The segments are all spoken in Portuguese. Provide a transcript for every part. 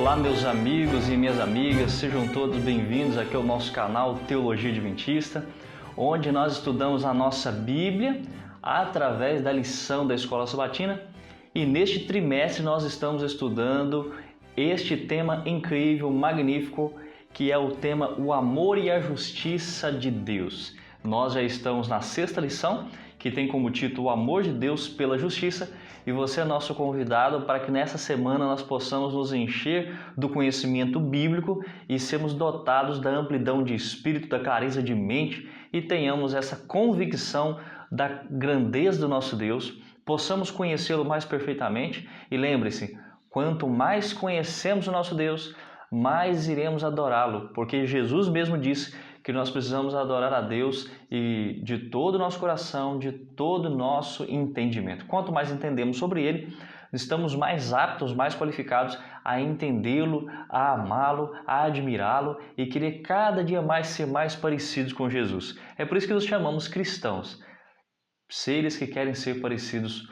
Olá, meus amigos e minhas amigas, sejam todos bem-vindos aqui ao nosso canal Teologia Adventista, onde nós estudamos a nossa Bíblia através da lição da Escola Sabatina, e neste trimestre nós estamos estudando este tema incrível, magnífico, que é o tema O Amor e a Justiça de Deus. Nós já estamos na sexta lição, que tem como título O Amor de Deus pela Justiça, e você é nosso convidado para que nessa semana nós possamos nos encher do conhecimento bíblico e sermos dotados da amplidão de espírito, da clareza de mente e tenhamos essa convicção da grandeza do nosso Deus, possamos conhecê-lo mais perfeitamente. E lembre-se, quanto mais conhecemos o nosso Deus, mais iremos adorá-lo, porque Jesus mesmo disse que nós precisamos adorar a Deus e de todo o nosso coração, de todo o nosso entendimento. Quanto mais entendemos sobre Ele, estamos mais aptos, mais qualificados a entendê-lo, a amá-lo, a admirá-lo e querer cada dia mais ser mais parecidos com Jesus. É por isso que nos chamamos cristãos, seres que querem ser parecidos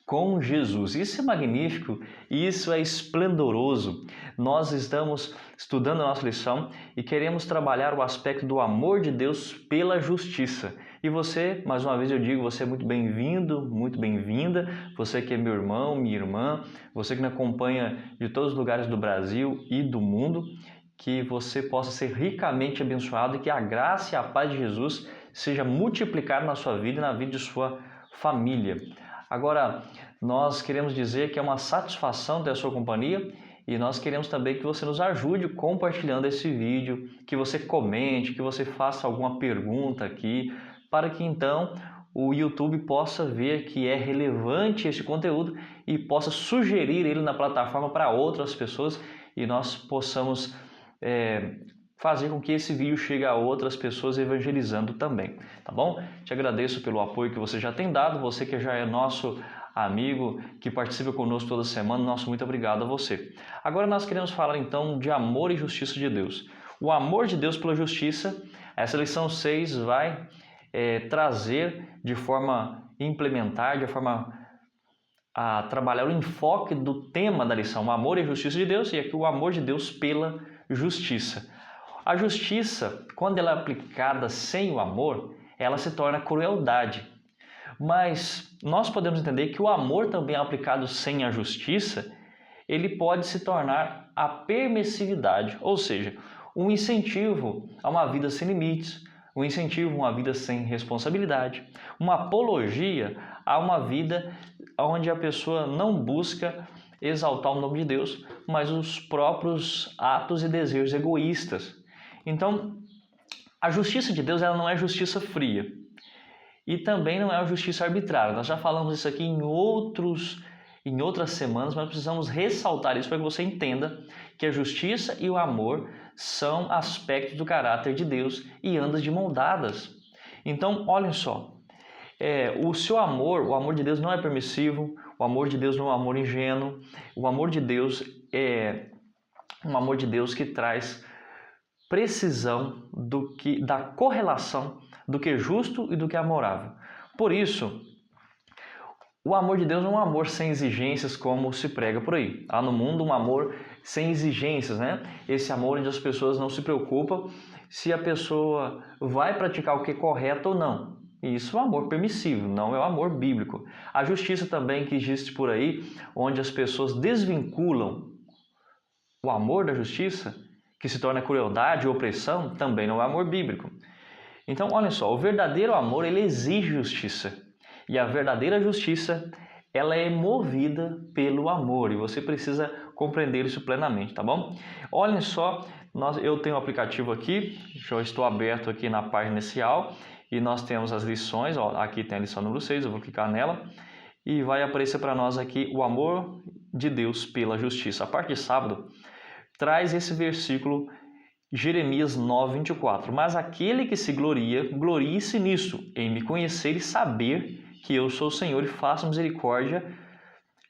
com Jesus. Isso é magnífico, isso é esplendoroso. Nós estamos estudando a nossa lição e queremos trabalhar o aspecto do amor de Deus pela justiça. E você, mais uma vez eu digo, você é muito bem-vindo, muito bem-vinda, você que é meu irmão, minha irmã, você que me acompanha de todos os lugares do Brasil e do mundo, que você possa ser ricamente abençoado e que a graça e a paz de Jesus seja multiplicada na sua vida e na vida de sua família. Agora, nós queremos dizer que é uma satisfação ter a sua companhia e nós queremos também que você nos ajude compartilhando esse vídeo, que você comente, que você faça alguma pergunta aqui, para que então o YouTube possa ver que é relevante esse conteúdo e possa sugerir ele na plataforma para outras pessoas e nós possamos fazer com que esse vídeo chegue a outras pessoas evangelizando também, tá bom? Te agradeço pelo apoio que você já tem dado, você que já é nosso amigo, que participa conosco toda semana, nosso muito obrigado a você. Agora nós queremos falar então de amor e justiça de Deus. O amor de Deus pela justiça, essa lição 6 vai trazer de forma implementar, de forma a trabalhar o enfoque do tema da lição, o amor e a justiça de Deus, e aqui o amor de Deus pela justiça. A justiça, quando ela é aplicada sem o amor, ela se torna crueldade. Mas nós podemos entender que o amor também aplicado sem a justiça, ele pode se tornar a permissividade, ou seja, um incentivo a uma vida sem limites, um incentivo a uma vida sem responsabilidade, uma apologia a uma vida onde a pessoa não busca exaltar o nome de Deus, mas os próprios atos e desejos egoístas. Então, a justiça de Deus ela não é justiça fria e também não é uma justiça arbitrária. Nós já falamos isso aqui em outras semanas, mas precisamos ressaltar isso para que você entenda que a justiça e o amor são aspectos do caráter de Deus e andam de mão dadas. Então, olhem só, o seu amor, o amor de Deus não é permissivo, o amor de Deus não é um amor ingênuo, o amor de Deus é um amor de Deus que traz precisão da correlação do que é justo e do que é amorável. Por isso, o amor de Deus não é um amor sem exigências como se prega por aí. Há no mundo um amor sem exigências, né? Esse amor onde as pessoas não se preocupam se a pessoa vai praticar o que é correto ou não. E isso é um amor permissivo, não é um amor bíblico. A justiça também que existe por aí, onde as pessoas desvinculam o amor da justiça, que se torna crueldade ou opressão, também não é amor bíblico. Então, olhem só, o verdadeiro amor, ele exige justiça. E a verdadeira justiça, ela é movida pelo amor. E você precisa compreender isso plenamente, tá bom? Olhem só, eu tenho um aplicativo aqui, já estou aberto aqui na página inicial. E nós temos as lições, ó, aqui tem a lição número 6, eu vou clicar nela. E vai aparecer para nós aqui o amor de Deus pela justiça. A parte de sábado traz esse versículo, Jeremias 9:24. Mas aquele que se gloria, glorie-se nisso, em me conhecer e saber que eu sou o Senhor e faço misericórdia,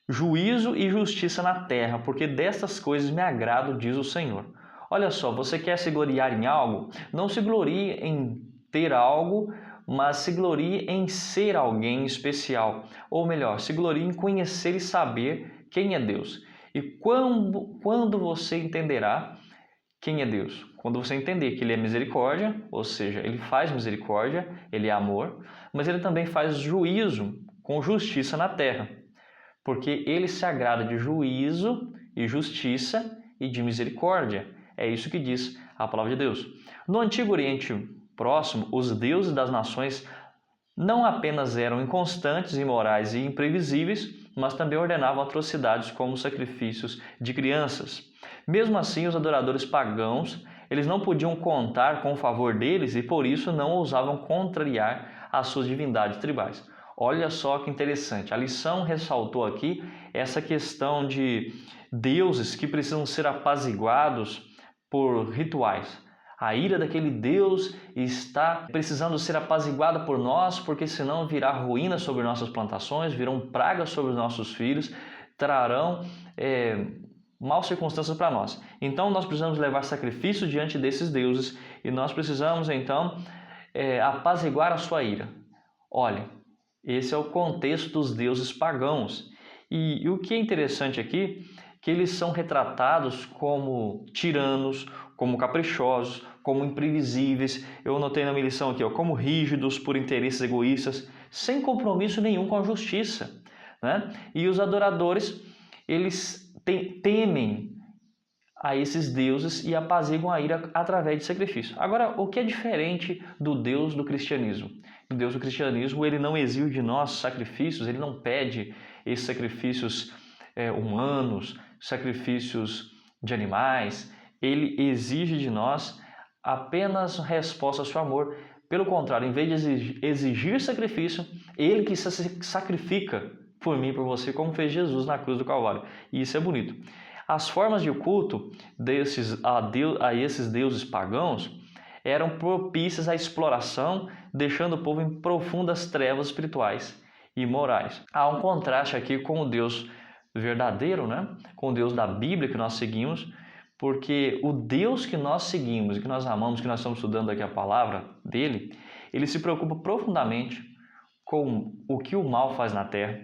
juízo e justiça na terra, porque destas coisas me agrado, diz o Senhor. Olha só, você quer se gloriar em algo? Não se glorie em ter algo, mas se glorie em ser alguém especial. Ou melhor, se glorie em conhecer e saber quem é Deus. E quando você entenderá quem é Deus? Quando você entender que Ele é misericórdia, ou seja, Ele faz misericórdia, Ele é amor, mas Ele também faz juízo com justiça na terra, porque Ele se agrada de juízo e justiça e de misericórdia. É isso que diz a palavra de Deus. No Antigo Oriente Próximo, os deuses das nações não apenas eram inconstantes, imorais e imprevisíveis, mas também ordenavam atrocidades como sacrifícios de crianças. Mesmo assim, os adoradores pagãos, eles não podiam contar com o favor deles e por isso não ousavam contrariar as suas divindades tribais. Olha só que interessante, a lição ressaltou aqui essa questão de deuses que precisam ser apaziguados por rituais. A ira daquele Deus está precisando ser apaziguada por nós, porque senão virá ruína sobre nossas plantações, virão pragas sobre os nossos filhos, trarão maus circunstâncias para nós. Então nós precisamos levar sacrifício diante desses deuses e nós precisamos então apaziguar a sua ira. Olha, esse é o contexto dos deuses pagãos. E o que é interessante aqui, que eles são retratados como tiranos, como caprichosos, como imprevisíveis. Eu notei na minha lição aqui, como rígidos por interesses egoístas, sem compromisso nenhum com a justiça, né? E os adoradores, eles temem a esses deuses e apaziguam a ira através de sacrifício. Agora, o que é diferente do Deus do cristianismo? O Deus do cristianismo, ele não exige de nós sacrifícios, ele não pede esses sacrifícios humanos, sacrifícios de animais, ele exige de nós apenas resposta ao seu amor. Pelo contrário, em vez de exigir sacrifício, ele que se sacrifica por mim e por você, como fez Jesus na cruz do Calvário. E isso é bonito. As formas de culto a esses deuses pagãos eram propícias à exploração, deixando o povo em profundas trevas espirituais e morais. Há um contraste aqui com o Deus verdadeiro, né? Com o Deus da Bíblia que nós seguimos, porque o Deus que nós seguimos e que nós amamos, que nós estamos estudando aqui a palavra dele, ele se preocupa profundamente com o que o mal faz na terra,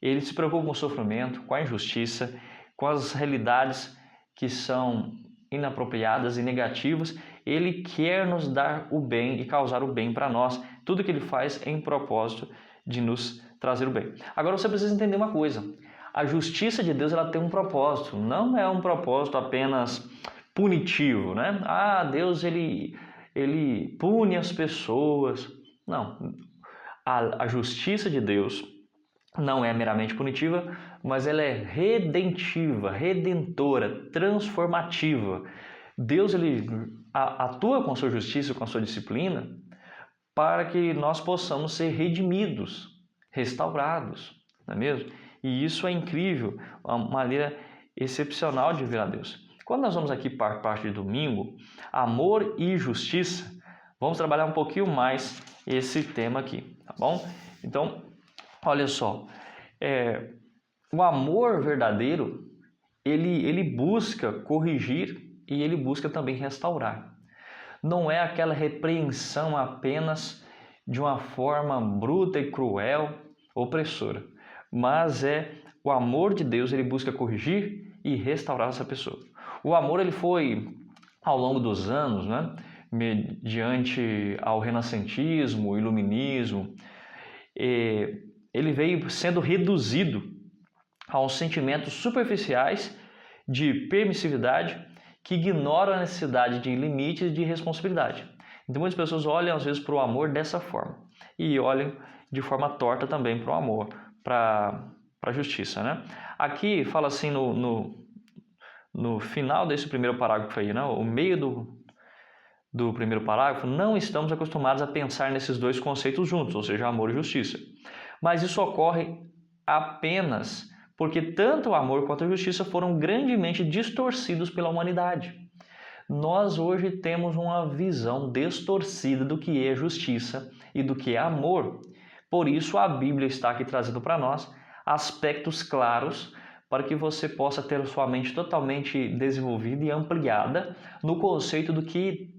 ele se preocupa com o sofrimento, com a injustiça, com as realidades que são inapropriadas e negativas. Ele quer nos dar o bem e causar o bem para nós. Tudo que ele faz é em propósito de nos trazer o bem. Agora você precisa entender uma coisa. A justiça de Deus, ela tem um propósito. Não é um propósito apenas punitivo, né? Deus ele pune as pessoas. Não. A justiça de Deus não é meramente punitiva, mas ela é redentiva, redentora, transformativa. Deus ele atua com a sua justiça, com a sua disciplina, para que nós possamos ser redimidos, restaurados, não é mesmo? E isso é incrível, uma maneira excepcional de ver a Deus. Quando nós vamos aqui para a parte de domingo, amor e justiça, vamos trabalhar um pouquinho mais esse tema aqui, tá bom? Então, olha só, o amor verdadeiro, ele busca corrigir e ele busca também restaurar. Não é aquela repreensão apenas de uma forma bruta e cruel, opressora, mas o amor de Deus, ele busca corrigir e restaurar essa pessoa. O amor, ele foi, ao longo dos anos, né, mediante ao renascentismo, o iluminismo, ele veio sendo reduzido a uns sentimentos superficiais de permissividade que ignoram a necessidade de limites e de responsabilidade. Então muitas pessoas olham às vezes para o amor dessa forma e olham de forma torta também para o amor, para a justiça, né? Aqui fala assim no final desse primeiro parágrafo aí, né? O meio do primeiro parágrafo, não estamos acostumados a pensar nesses dois conceitos juntos, ou seja, amor e justiça. Mas isso ocorre apenas porque tanto o amor quanto a justiça foram grandemente distorcidos pela humanidade. Nós hoje temos uma visão distorcida do que é justiça e do que é amor. Por isso a Bíblia está aqui trazendo para nós aspectos claros para que você possa ter sua mente totalmente desenvolvida e ampliada no conceito do que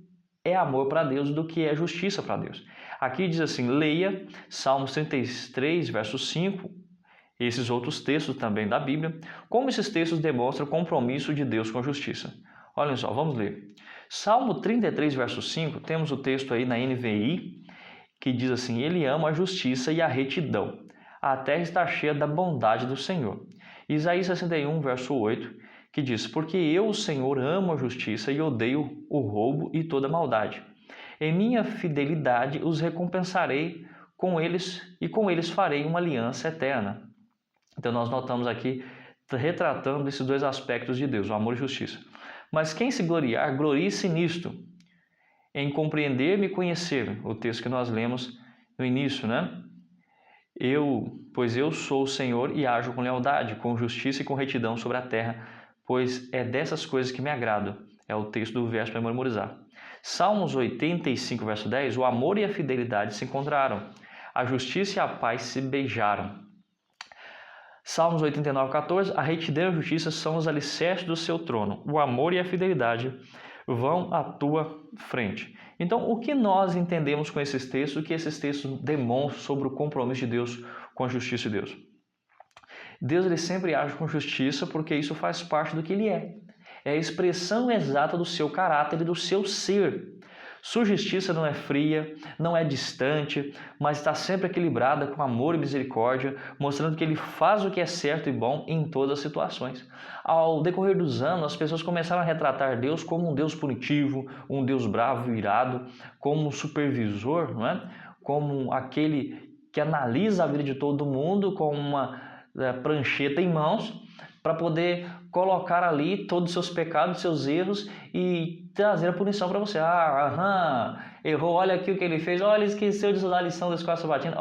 é amor para Deus e do que é justiça para Deus. Aqui diz assim, leia Salmos 33, verso 5, esses outros textos também da Bíblia, como esses textos demonstram o compromisso de Deus com a justiça. Olhem só, vamos ler. Salmo 33, verso 5, temos o texto aí na NVI, que diz assim: Ele ama a justiça e a retidão. A terra está cheia da bondade do Senhor. Isaías 61, verso 8, que diz: Porque eu, o Senhor, amo a justiça e odeio o roubo e toda maldade. Em minha fidelidade os recompensarei com eles e com eles farei uma aliança eterna. Então nós notamos aqui, retratando esses dois aspectos de Deus, o amor e a justiça. Mas quem se gloriar, glorie-se nisto, em compreender-me e conhecer, o texto que nós lemos no início, né? Pois eu sou o Senhor e ajo com lealdade, com justiça e com retidão sobre a terra, pois é dessas coisas que me agrado. É o texto do verso para memorizar. Salmos 85, verso 10, o amor e a fidelidade se encontraram, a justiça e a paz se beijaram. Salmos 89, 14, a retidão e a justiça são os alicerces do seu trono, o amor e a fidelidade vão à tua frente. Então, o que nós entendemos com esses textos, o que esses textos demonstram sobre o compromisso de Deus com a justiça de Deus? Deus ele sempre age com justiça porque isso faz parte do que ele é. É a expressão exata do seu caráter e do seu ser. Sua justiça não é fria, não é distante, mas está sempre equilibrada com amor e misericórdia, mostrando que ele faz o que é certo e bom em todas as situações. Ao decorrer dos anos, as pessoas começaram a retratar Deus como um Deus punitivo, um Deus bravo e irado, como um supervisor, não é? Como aquele que analisa a vida de todo mundo com uma prancheta em mãos, para poder colocar ali todos os seus pecados, seus erros e trazer a punição para você. Errou, olha aqui o que ele fez, olha, esqueceu de estudar a lição da escola sabatina,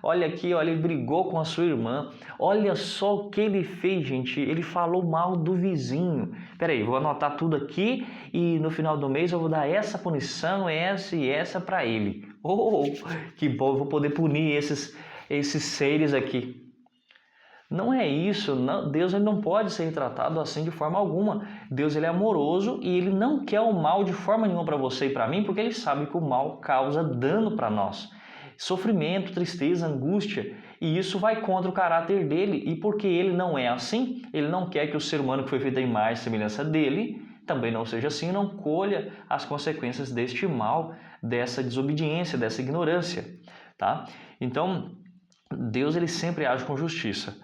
olha aqui, olha, ele brigou com a sua irmã, olha só o que ele fez, gente, ele falou mal do vizinho. Peraí, vou anotar tudo aqui e no final do mês eu vou dar essa punição, essa e essa para ele. Que bom, eu vou poder punir esses seres aqui. Não é isso, não, Deus ele não pode ser tratado assim de forma alguma. Deus ele é amoroso e ele não quer o mal de forma nenhuma para você e para mim, porque ele sabe que o mal causa dano para nós. Sofrimento, tristeza, angústia, e isso vai contra o caráter dele. E porque ele não é assim, ele não quer que o ser humano que foi feito à imagem e semelhança dele também não seja assim, não colha as consequências deste mal, dessa desobediência, dessa ignorância, tá? Então, Deus ele sempre age com justiça.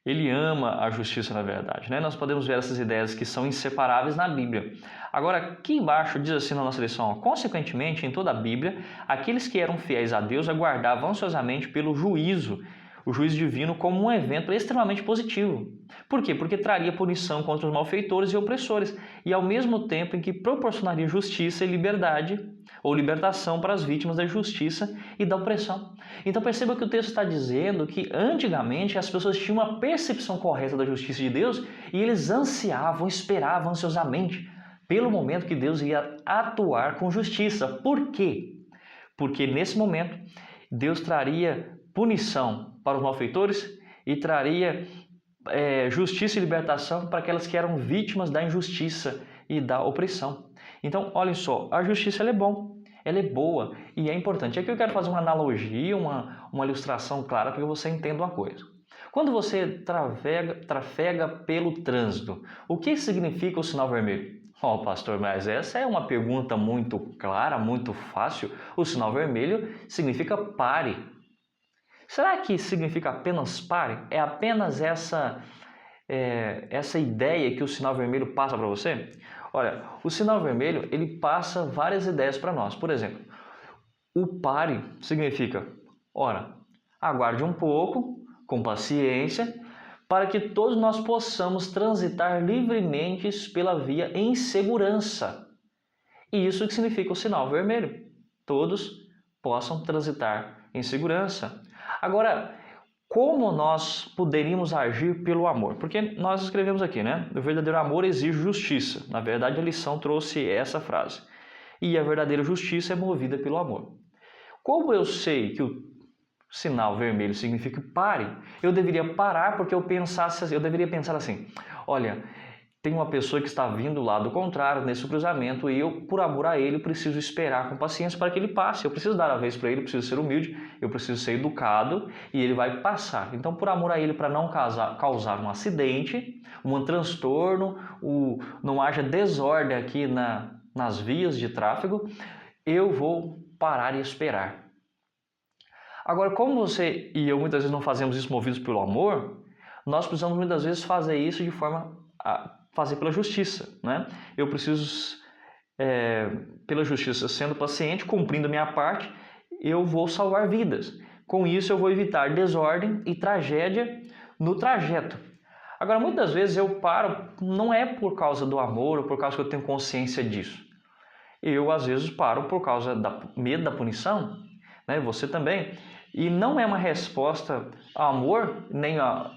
Ele ama a justiça, na verdade, né? Nós podemos ver essas ideias que são inseparáveis na Bíblia. Agora, aqui embaixo diz assim na nossa lição: consequentemente, em toda a Bíblia, aqueles que eram fiéis a Deus aguardavam ansiosamente pelo juízo, o juízo divino, como um evento extremamente positivo. Por quê? Porque traria punição contra os malfeitores e opressores, e ao mesmo tempo em que proporcionaria justiça e liberdade ou libertação para as vítimas da injustiça e da opressão. Então perceba que o texto está dizendo que antigamente as pessoas tinham uma percepção correta da justiça de Deus e eles ansiavam, esperavam ansiosamente pelo momento que Deus ia atuar com justiça. Por quê? Porque nesse momento Deus traria punição para os malfeitores e traria justiça e libertação para aquelas que eram vítimas da injustiça e da opressão. Então, olhem só, a justiça ela é bom, ela é boa e é importante. Aqui eu quero fazer uma analogia, uma ilustração clara para que você entenda uma coisa. Quando você trafega pelo trânsito, o que significa o sinal vermelho? Pastor, mas essa é uma pergunta muito clara, muito fácil. O sinal vermelho significa pare. Será que significa apenas pare? É apenas essa ideia que o sinal vermelho passa para você? Olha, o sinal vermelho ele passa várias ideias para nós. Por exemplo, o pare significa, aguarde um pouco, com paciência, para que todos nós possamos transitar livremente pela via em segurança. E isso que significa o sinal vermelho. Todos possam transitar em segurança. Agora, como nós poderíamos agir pelo amor? Porque nós escrevemos aqui, né? O verdadeiro amor exige justiça. Na verdade, a lição trouxe essa frase. E a verdadeira justiça é movida pelo amor. Como eu sei que o sinal vermelho significa pare, eu deveria parar porque eu deveria pensar assim: olha, tem uma pessoa que está vindo do lado contrário nesse cruzamento e eu, por amor a ele, preciso esperar com paciência para que ele passe. Eu preciso dar a vez para ele, eu preciso ser humilde, eu preciso ser educado e ele vai passar. Então, por amor a ele, para não causar um acidente, um transtorno, não haja desordem aqui nas vias de tráfego, eu vou parar e esperar. Agora, como você e eu muitas vezes não fazemos isso movidos pelo amor, nós precisamos muitas vezes fazer isso de forma a fazer pela justiça, né? Eu preciso, pela justiça, sendo paciente, cumprindo a minha parte, eu vou salvar vidas. Com isso, eu vou evitar desordem e tragédia no trajeto. Agora, muitas vezes eu paro, não é por causa do amor ou por causa que eu tenho consciência disso. Eu, às vezes, paro por causa do medo da punição, né? Você também. E não é uma resposta ao amor, nem à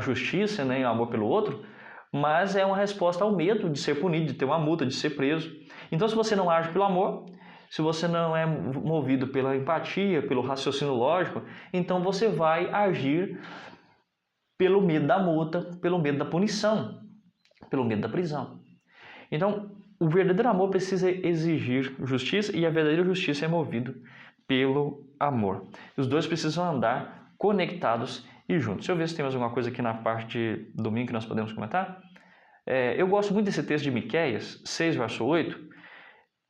justiça, nem ao amor pelo outro, mas é uma resposta ao medo de ser punido, de ter uma multa, de ser preso. Então, se você não age pelo amor, se você não é movido pela empatia, pelo raciocínio lógico, então você vai agir pelo medo da multa, pelo medo da punição, pelo medo da prisão. Então, o verdadeiro amor precisa exigir justiça e a verdadeira justiça é movida pelo amor. Os dois precisam andar conectados e juntos. Deixa eu ver se tem mais alguma coisa aqui na parte de domingo que nós podemos comentar. Eu gosto muito desse texto de Miqueias 6, verso 8.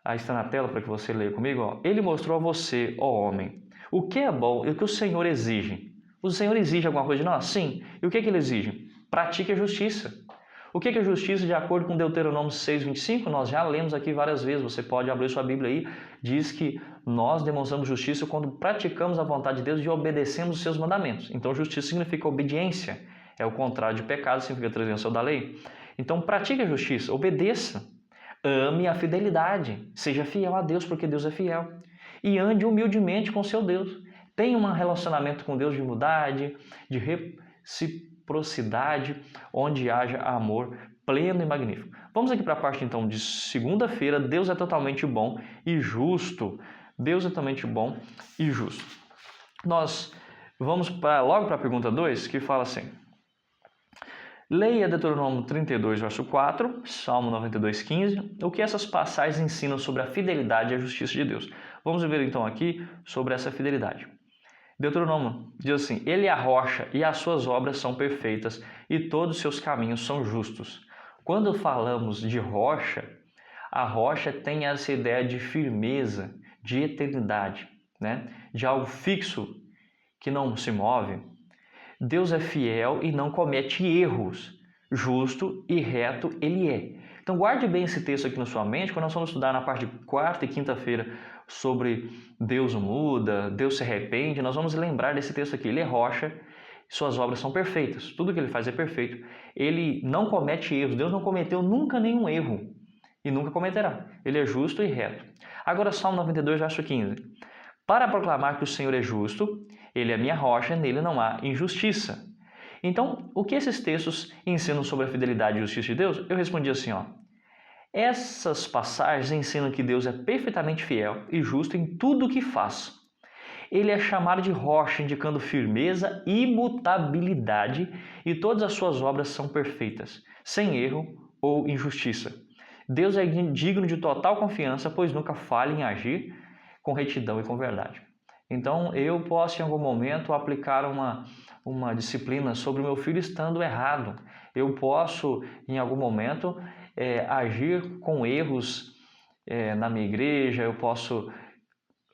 Aí está na tela para que você leia comigo. Ó. Ele mostrou a você, ó homem, o que é bom e o que o Senhor exige. O Senhor exige alguma coisa de nós? Sim. E o que ele exige? Pratique a justiça. O que é justiça de acordo com Deuteronômio 6, 25? Nós já lemos aqui várias vezes, você pode abrir sua Bíblia aí, diz que nós demonstramos justiça quando praticamos a vontade de Deus e obedecemos os seus mandamentos. Então justiça significa obediência, é o contrário de pecado, significa transgressão da lei. Então pratique a justiça, obedeça, ame a fidelidade, seja fiel a Deus porque Deus é fiel e ande humildemente com seu Deus. Tenha um relacionamento com Deus de humildade, de reciprocidade, onde haja amor pleno e magnífico. Vamos aqui para a parte então de segunda-feira. Deus é totalmente bom e justo. Deus é totalmente bom e justo. Nós vamos logo para a pergunta 2, que fala assim: leia Deuteronômio 32, verso 4, Salmo 92, 15, o que essas passagens ensinam sobre a fidelidade e a justiça de Deus. Vamos ver então aqui sobre essa fidelidade. Deuteronômio diz assim: ele é a rocha e as suas obras são perfeitas e todos os seus caminhos são justos. Quando falamos de rocha, a rocha tem essa ideia de firmeza, de eternidade, né? De algo fixo que não se move. Deus é fiel e não comete erros. Justo e reto ele é. Então guarde bem esse texto aqui na sua mente, quando nós vamos estudar na parte de quarta e quinta-feira sobre Deus muda, Deus se arrepende, nós vamos lembrar desse texto aqui. Ele é rocha, suas obras são perfeitas, tudo que ele faz é perfeito. Ele não comete erros, Deus não cometeu nunca nenhum erro e nunca cometerá. Ele é justo e reto. Agora Salmo 92, verso 15. Para proclamar que o Senhor é justo, ele é minha rocha, nele não há injustiça. Então, o que esses textos ensinam sobre a fidelidade e justiça de Deus? Eu respondi assim, ó. Essas passagens ensinam que Deus é perfeitamente fiel e justo em tudo o que faz. Ele é chamado de rocha, indicando firmeza e imutabilidade, e todas as suas obras são perfeitas, sem erro ou injustiça. Deus é digno de total confiança, pois nunca falha em agir com retidão e com verdade. Então, eu posso, em algum momento, aplicar uma disciplina sobre o meu filho estando errado. Eu posso, em algum momento, agir com erros na minha igreja. Eu posso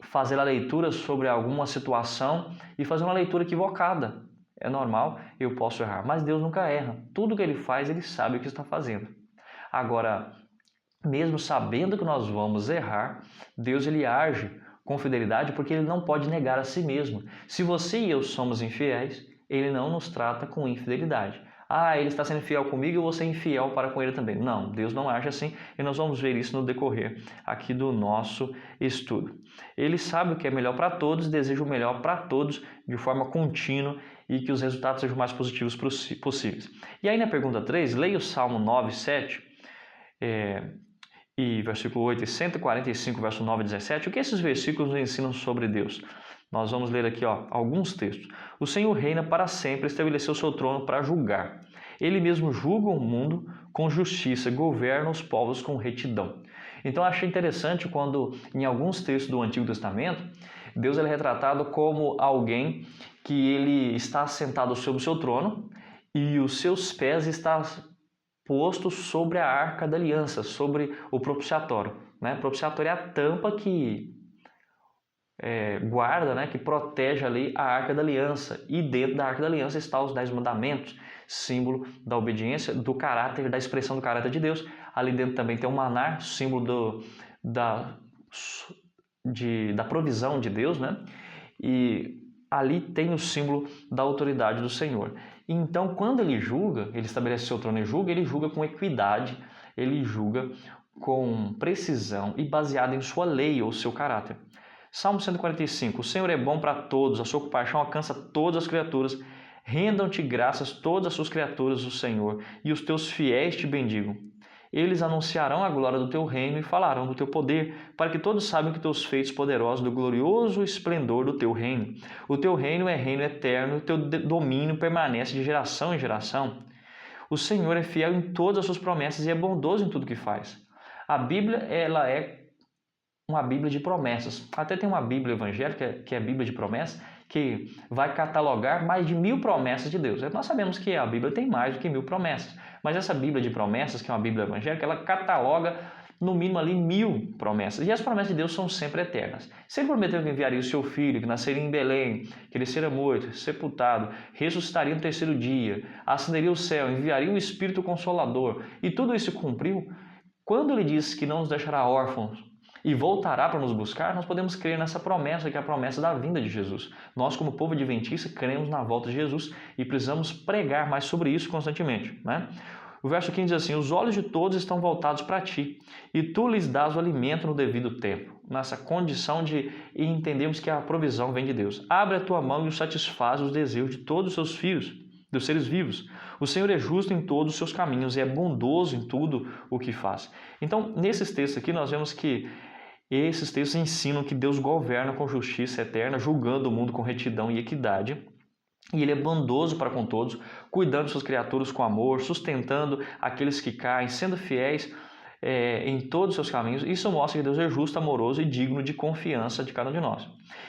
fazer a leitura sobre alguma situação e fazer uma leitura equivocada. É normal, eu posso errar. Mas Deus nunca erra. Tudo que Ele faz, Ele sabe o que está fazendo. Agora, mesmo sabendo que nós vamos errar, Deus ele age com fidelidade, porque ele não pode negar a si mesmo. Se você e eu somos infiéis, ele não nos trata com infidelidade. Ele está sendo fiel comigo e eu vou ser infiel para com ele também. Não, Deus não age assim e nós vamos ver isso no decorrer aqui do nosso estudo. Ele sabe o que é melhor para todos, deseja o melhor para todos de forma contínua e que os resultados sejam mais positivos possíveis. E aí na pergunta 3, leia o Salmo 9, 7, e versículo 8 e 145, verso 9 e 17, o que esses versículos nos ensinam sobre Deus? Nós vamos ler aqui alguns textos. O Senhor reina para sempre, estabeleceu seu trono para julgar. Ele mesmo julga o mundo com justiça, governa os povos com retidão. Então eu achei interessante quando em alguns textos do Antigo Testamento, Deus é retratado como alguém que ele está sentado sobre o seu trono e os seus pés estão postos sobre a arca da aliança, sobre o propiciatório. Né? O propiciatório é a tampa que guarda, né, que protege ali a Arca da Aliança. E dentro da Arca da Aliança está os 10 mandamentos, símbolo da obediência, do caráter, da expressão do caráter de Deus. Ali dentro também tem o maná, símbolo da provisão de Deus, né? E ali tem o símbolo da autoridade do Senhor. Então, quando ele julga, ele estabelece seu trono e ele julga com equidade, ele julga com precisão e baseado em sua lei ou seu caráter. Salmo 145. O Senhor é bom para todos, a sua compaixão alcança todas as criaturas. Rendam-te graças todas as suas criaturas, o Senhor, e os teus fiéis te bendigam. Eles anunciarão a glória do teu reino e falarão do teu poder, para que todos saibam que teus feitos poderosos, do glorioso esplendor do teu reino. O teu reino é reino eterno, o teu domínio permanece de geração em geração. O Senhor é fiel em todas as suas promessas e é bondoso em tudo que faz. A Bíblia, ela é uma Bíblia de promessas. Até tem uma Bíblia evangélica, que é a Bíblia de promessas, que vai catalogar mais de 1000 promessas de Deus. Nós sabemos que a Bíblia tem mais do que 1000 promessas, mas essa Bíblia de promessas, que é uma Bíblia evangélica, ela cataloga no mínimo ali 1000 promessas. E as promessas de Deus são sempre eternas. Se ele prometeu que enviaria o seu filho, que nasceria em Belém, que ele seria morto, sepultado, ressuscitaria no terceiro dia, ascenderia ao céu, enviaria o Espírito Consolador, e tudo isso cumpriu, quando ele disse que não nos deixará órfãos, e voltará para nos buscar, nós podemos crer nessa promessa, que é a promessa da vinda de Jesus. Nós, como povo adventista, cremos na volta de Jesus e precisamos pregar mais sobre isso constantemente. Né? O verso 15 diz assim: os olhos de todos estão voltados para ti, e tu lhes dás o alimento no devido tempo. Nessa condição de entendermos que a provisão vem de Deus. Abre a tua mão e satisfaz os desejos de todos os seus filhos, dos seres vivos. O Senhor é justo em todos os seus caminhos e é bondoso em tudo o que faz. Então, nesses textos aqui, nós vemos que esses textos ensinam que Deus governa com justiça eterna, julgando o mundo com retidão e equidade. E Ele é bondoso para com todos, cuidando de suas criaturas com amor, sustentando aqueles que caem, sendo fiéis em todos os seus caminhos. Isso mostra que Deus é justo, amoroso e digno de confiança de cada um de nós.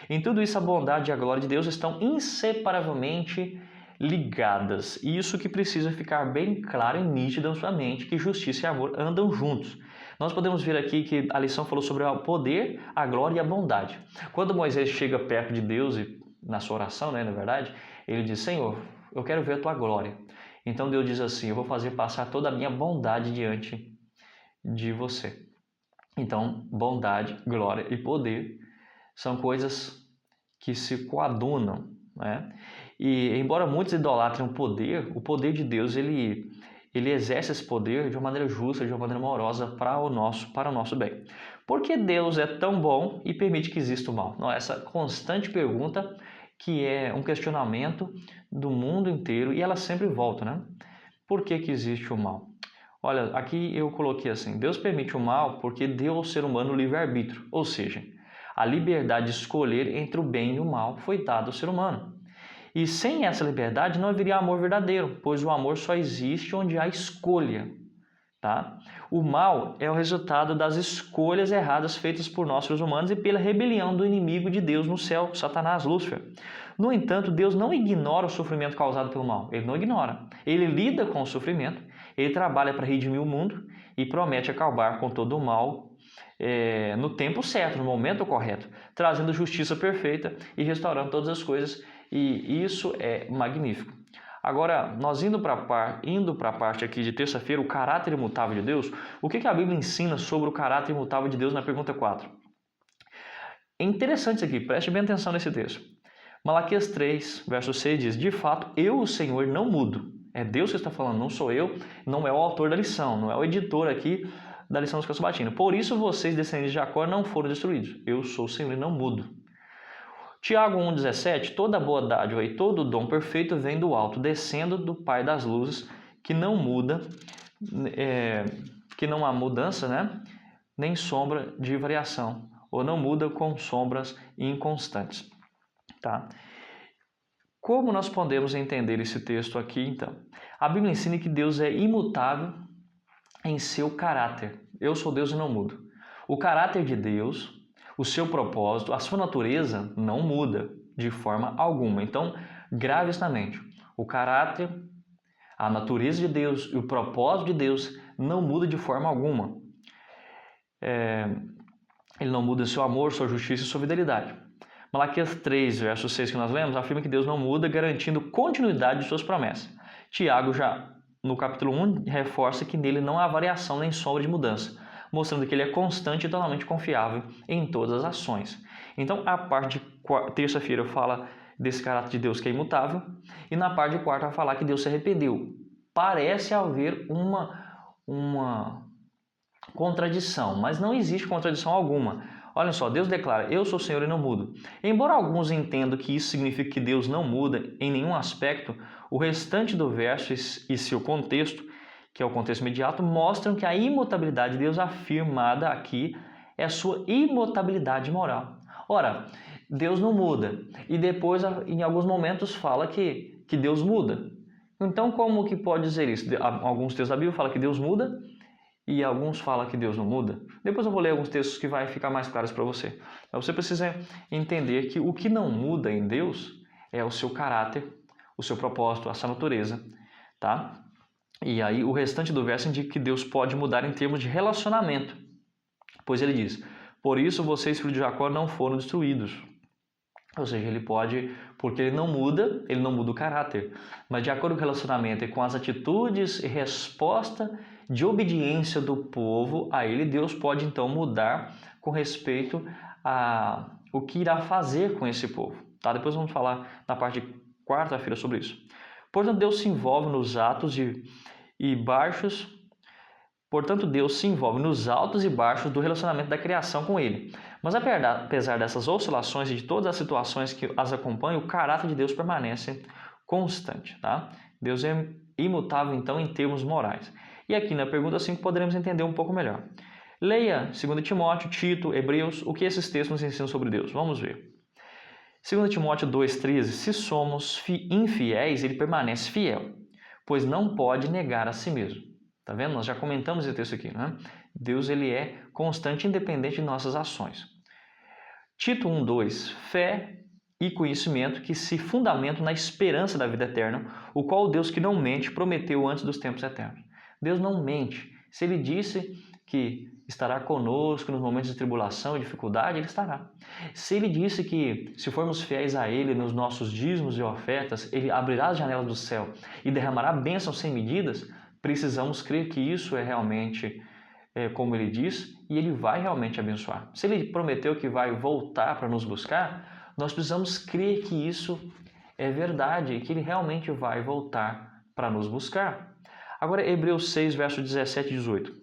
Em tudo isso, a bondade e a glória de Deus estão inseparavelmente ligadas. E isso que precisa ficar bem claro e nítido na sua mente, que justiça e amor andam juntos. Nós podemos ver aqui que a lição falou sobre o poder, a glória e a bondade. Quando Moisés chega perto de Deus, e na sua oração, né, na verdade, ele diz: Senhor, eu quero ver a tua glória. Então Deus diz assim: eu vou fazer passar toda a minha bondade diante de você. Então, bondade, glória e poder são coisas que se coadunam, né? E embora muitos idolatrem o poder de Deus, ele exerce esse poder de uma maneira justa, de uma maneira amorosa para o nosso bem. Por que Deus é tão bom e permite que exista o mal? Não, essa constante pergunta, que é um questionamento do mundo inteiro, e ela sempre volta, né? Por que existe o mal? Olha, aqui eu coloquei assim: Deus permite o mal porque deu ao ser humano o livre-arbítrio, ou seja, a liberdade de escolher entre o bem e o mal foi dada ao ser humano. E sem essa liberdade não haveria amor verdadeiro, pois o amor só existe onde há escolha. Tá? O mal é o resultado das escolhas erradas feitas por nós, seres humanos, e pela rebelião do inimigo de Deus no céu, Satanás, Lúcifer. No entanto, Deus não ignora o sofrimento causado pelo mal. Ele não ignora. Ele lida com o sofrimento, ele trabalha para redimir o mundo e promete acabar com todo o mal no tempo certo, no momento correto, trazendo justiça perfeita e restaurando todas as coisas. E isso é magnífico. Agora, nós indo para a parte aqui de terça-feira, o caráter imutável de Deus, o que a Bíblia ensina sobre o caráter imutável de Deus na pergunta 4? É interessante isso aqui, preste bem atenção nesse texto. Malaquias 3, verso 6 diz: de fato, eu, o Senhor, não mudo. É Deus que está falando, não sou eu, não é o autor da lição, não é o editor aqui da lição dos Escola Sabatina. Por isso vocês, descendentes de Jacó, não foram destruídos. Eu sou o Senhor e não mudo. Tiago 1,17, toda boa dádiva e todo dom perfeito vem do alto, descendo do Pai das luzes, que não muda, que não há mudança, né? Nem sombra de variação, ou não muda com sombras inconstantes. Tá? Como nós podemos entender esse texto aqui, então? A Bíblia ensina que Deus é imutável, em seu caráter. Eu sou Deus e não mudo. O caráter de Deus, o seu propósito, a sua natureza não muda de forma alguma. Então, grave isso na mente. O caráter, a natureza de Deus e o propósito de Deus não muda de forma alguma. Ele não muda seu amor, sua justiça e sua fidelidade. Malaquias 3, verso 6 que nós lemos, afirma que Deus não muda, garantindo continuidade de suas promessas. Tiago, já no capítulo 1, reforça que nele não há variação nem sombra de mudança, mostrando que ele é constante e totalmente confiável em todas as ações. Então, a parte de terça-feira fala desse caráter de Deus que é imutável, e na parte de quarta vai falar que Deus se arrependeu. Parece haver uma contradição, mas não existe contradição alguma. Olha só, Deus declara, eu sou o Senhor e não mudo. Embora alguns entendam que isso significa que Deus não muda em nenhum aspecto, o restante do verso e seu contexto, que é o contexto imediato, mostram que a imutabilidade de Deus afirmada aqui é a sua imutabilidade moral. Ora, Deus não muda e depois em alguns momentos fala que Deus muda. Então como que pode dizer isso? Alguns textos da Bíblia falam que Deus muda e alguns falam que Deus não muda. Depois eu vou ler alguns textos que vai ficar mais claros para você. Mas você precisa entender que o que não muda em Deus é o seu caráter, o seu propósito, a sua natureza, tá? E aí o restante do verso indica que Deus pode mudar em termos de relacionamento. Pois ele diz, por isso vocês, filhos de Jacó, não foram destruídos. Ou seja, ele pode, porque ele não muda o caráter. Mas de acordo com o relacionamento e com as atitudes e resposta de obediência do povo a ele, Deus pode então mudar com respeito a o que irá fazer com esse povo. Tá? Depois vamos falar na parte de quarta-feira sobre isso. Portanto, Deus se envolve nos altos e baixos. Portanto, Deus se envolve nos altos e baixos do relacionamento da criação com Ele. Mas apesar dessas oscilações e de todas as situações que as acompanham, o caráter de Deus permanece constante. Tá? Deus é imutável, então, em termos morais. E aqui na pergunta 5 poderemos entender um pouco melhor. Leia 2 Timóteo, Tito, Hebreus, o que esses textos nos ensinam sobre Deus. Vamos ver. 2 Timóteo 2,13, se somos infiéis, ele permanece fiel, pois não pode negar a si mesmo. Tá vendo? Nós já comentamos esse texto aqui, né? Deus ele é constante, independente de nossas ações. Tito 1,2, fé e conhecimento que se fundamentam na esperança da vida eterna, o qual o Deus que não mente prometeu antes dos tempos eternos. Deus não mente. Se ele disse que estará conosco nos momentos de tribulação e dificuldade, ele estará. Se ele disse que, se formos fiéis a ele nos nossos dízimos e ofertas, ele abrirá as janelas do céu e derramará bênçãos sem medidas, precisamos crer que isso é realmente como ele diz e ele vai realmente abençoar. Se ele prometeu que vai voltar para nos buscar, nós precisamos crer que isso é verdade e que ele realmente vai voltar para nos buscar. Agora, Hebreus 6, verso 17 e 18.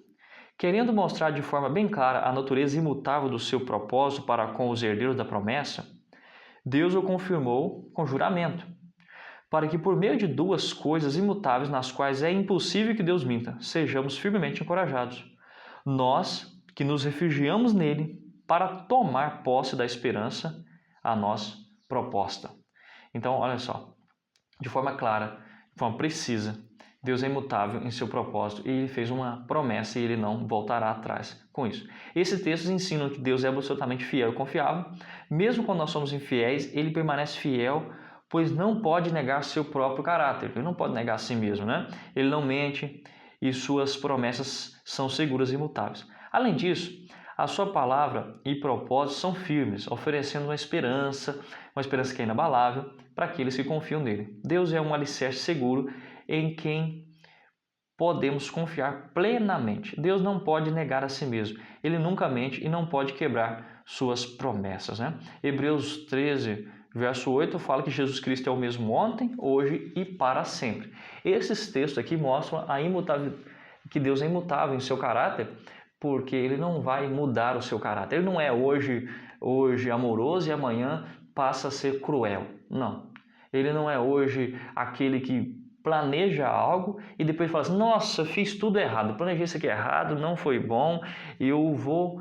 Querendo mostrar de forma bem clara a natureza imutável do seu propósito para com os herdeiros da promessa, Deus o confirmou com juramento, para que por meio de duas coisas imutáveis nas quais é impossível que Deus minta, sejamos firmemente encorajados. Nós que nos refugiamos nele para tomar posse da esperança a nós proposta. Então, olha só, de forma clara, de forma precisa, Deus é imutável em seu propósito e ele fez uma promessa e ele não voltará atrás com isso. Esses textos ensinam que Deus é absolutamente fiel e confiável. Mesmo quando nós somos infiéis, ele permanece fiel, pois não pode negar seu próprio caráter. Ele não pode negar a si mesmo, né? Ele não mente e suas promessas são seguras e imutáveis. Além disso, a sua palavra e propósitos são firmes, oferecendo uma esperança que é inabalável para aqueles que confiam nele. Deus é um alicerce seguro em quem podemos confiar plenamente. Deus não pode negar a si mesmo. Ele nunca mente e não pode quebrar suas promessas, né? Hebreus 13, verso 8 fala que Jesus Cristo é o mesmo ontem, hoje e para sempre. Esses textos aqui mostram que Deus é imutável em seu caráter, porque ele não vai mudar o seu caráter. Ele não é hoje amoroso e amanhã passa a ser cruel. Não. Ele não é hoje aquele que planeja algo e depois fala assim, nossa, fiz tudo errado, planejei isso aqui errado, não foi bom, eu vou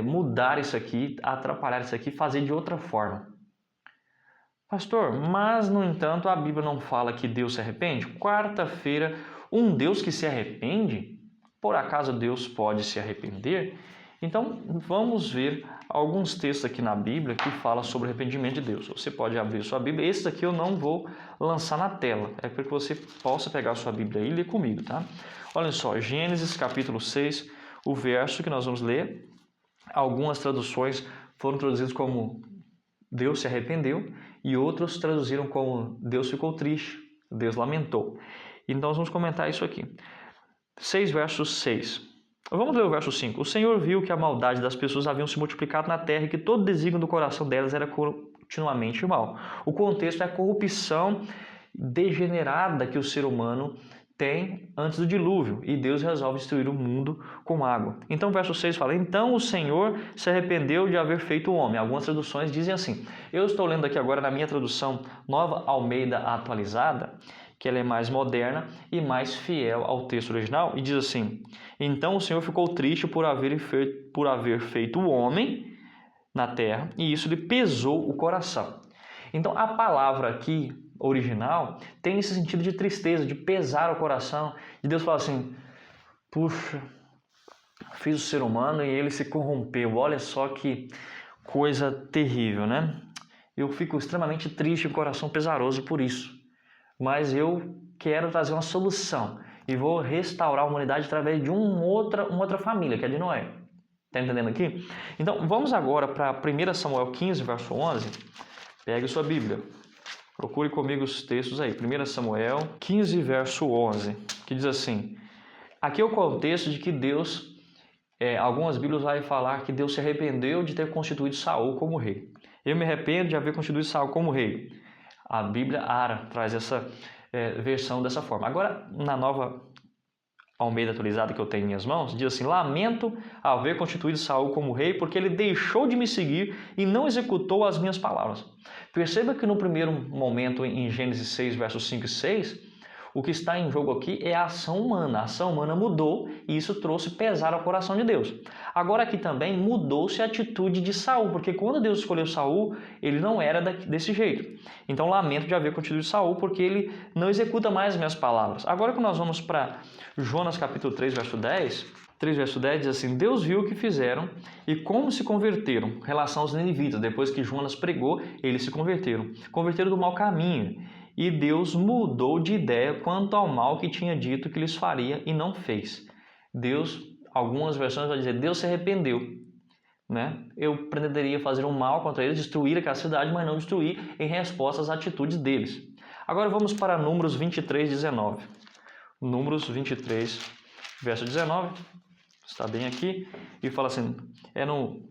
mudar isso aqui, atrapalhar isso aqui, fazer de outra forma. Pastor, mas no entanto a Bíblia não fala que Deus se arrepende? Quarta-feira, um Deus que se arrepende? por acaso Deus pode se arrepender? Então, vamos ver alguns textos aqui na Bíblia que falam sobre o arrependimento de Deus. Você pode abrir sua Bíblia. Esse aqui eu não vou lançar na tela. É para que você possa pegar a sua Bíblia e ler comigo, tá? Olha só, Gênesis capítulo 6, o verso que nós vamos ler. Algumas traduções foram traduzidas como Deus se arrependeu e outros traduziram como Deus ficou triste, Deus lamentou. Então, nós vamos comentar isso aqui. 6 versos 6. Vamos ler o verso 5. O Senhor viu que a maldade das pessoas havia se multiplicado na terra e que todo desígnio do coração delas era continuamente mal. O contexto é a corrupção degenerada que o ser humano tem antes do dilúvio, e Deus resolve destruir o mundo com água. Então o verso 6 fala: então o Senhor se arrependeu de haver feito o homem. Algumas traduções dizem assim. Eu estou lendo aqui agora na minha tradução Nova Almeida Atualizada, que ela é mais moderna e mais fiel ao texto original, e diz assim: então o Senhor ficou triste por haver feito o homem na terra, e isso lhe pesou o coração. Então a palavra aqui, original, tem esse sentido de tristeza, de pesar o coração, de Deus falar assim: puxa, fiz o ser humano e ele se corrompeu, olha só que coisa terrível, né? Eu fico extremamente triste, o coração pesaroso por isso. Mas eu quero trazer uma solução e vou restaurar a humanidade através de uma outra família, que é de Noé. Está entendendo aqui? Então, vamos agora para 1 Samuel 15, verso 11. Pegue sua Bíblia. Procure comigo os textos aí. 1 Samuel 15, verso 11, que diz assim. Aqui é o contexto de que Deus, algumas Bíblias vai falar que Deus se arrependeu de ter constituído Saul como rei. Eu me arrependo de haver constituído Saul como rei. A Bíblia Ara traz essa versão dessa forma. Agora, na Nova Almeida Atualizada que eu tenho em minhas mãos, diz assim: lamento haver constituído Saul como rei, porque ele deixou de me seguir e não executou as minhas palavras. Perceba que no primeiro momento, em Gênesis 6, versos 5 e 6, o que está em jogo aqui é a ação humana. A ação humana mudou e isso trouxe pesar ao coração de Deus. Agora aqui também mudou-se a atitude de Saul, porque quando Deus escolheu Saul, ele não era desse jeito. Então lamento de haver constituído Saul, porque ele não executa mais as minhas palavras. Agora que nós vamos para Jonas capítulo 3, verso 10, 3 verso 10 diz assim: Deus viu o que fizeram e como se converteram, em relação aos ninivitas. Depois que Jonas pregou, eles se converteram do mau caminho. E Deus mudou de ideia quanto ao mal que tinha dito que lhes faria e não fez. Deus, algumas versões vão dizer, Deus se arrependeu. Né? Eu pretenderia fazer um mal contra eles, destruir aquela cidade, mas não destruir em resposta às atitudes deles. Agora vamos para Números 23, 19. Números 23, verso 19. Está bem aqui. E fala assim, é no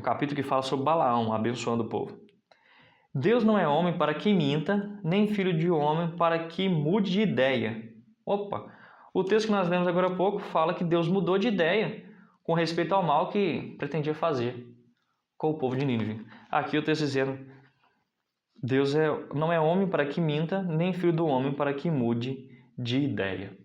capítulo que fala sobre Balaão, abençoando o povo. Deus não é homem para que minta, nem filho de homem para que mude de ideia. Opa! O texto que nós lemos agora há pouco fala que Deus mudou de ideia com respeito ao mal que pretendia fazer com o povo de Nínive. Aqui o texto dizendo, Deus não é homem para que minta, nem filho do homem para que mude de ideia.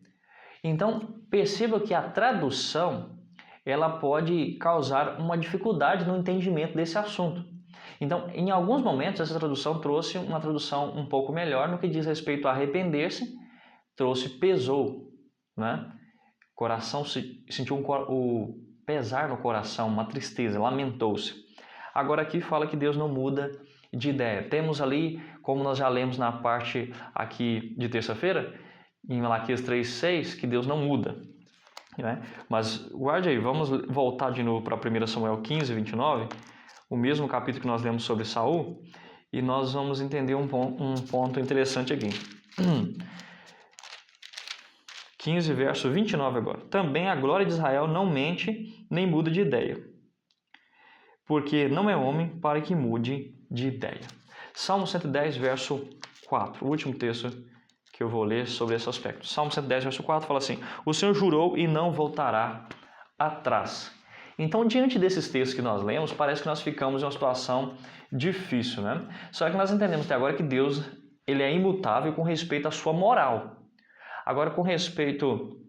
Então, perceba que a tradução ela pode causar uma dificuldade no entendimento desse assunto. Então, em alguns momentos, essa tradução trouxe uma tradução um pouco melhor no que diz respeito a arrepender-se, pesou, né? Coração sentiu o pesar no coração, uma tristeza, lamentou-se. Agora aqui fala que Deus não muda de ideia. Temos ali, como nós já lemos na parte aqui de terça-feira, em Malaquias 3:6, que Deus não muda. Né? Mas guarde aí, vamos voltar de novo para 1 Samuel 15, 29, o mesmo capítulo que nós lemos sobre Saul, e nós vamos entender um ponto interessante aqui. 15, verso 29 agora. Também a glória de Israel não mente, nem muda de ideia, porque não é homem para que mude de ideia. Salmo 110, verso 4, o último texto que eu vou ler sobre esse aspecto. Salmo 110, verso 4 fala assim: o Senhor jurou e não voltará atrás. Então, diante desses textos que nós lemos, parece que nós ficamos em uma situação difícil, né? Só que nós entendemos até agora que Deus ele é imutável com respeito à sua moral. Agora, com respeito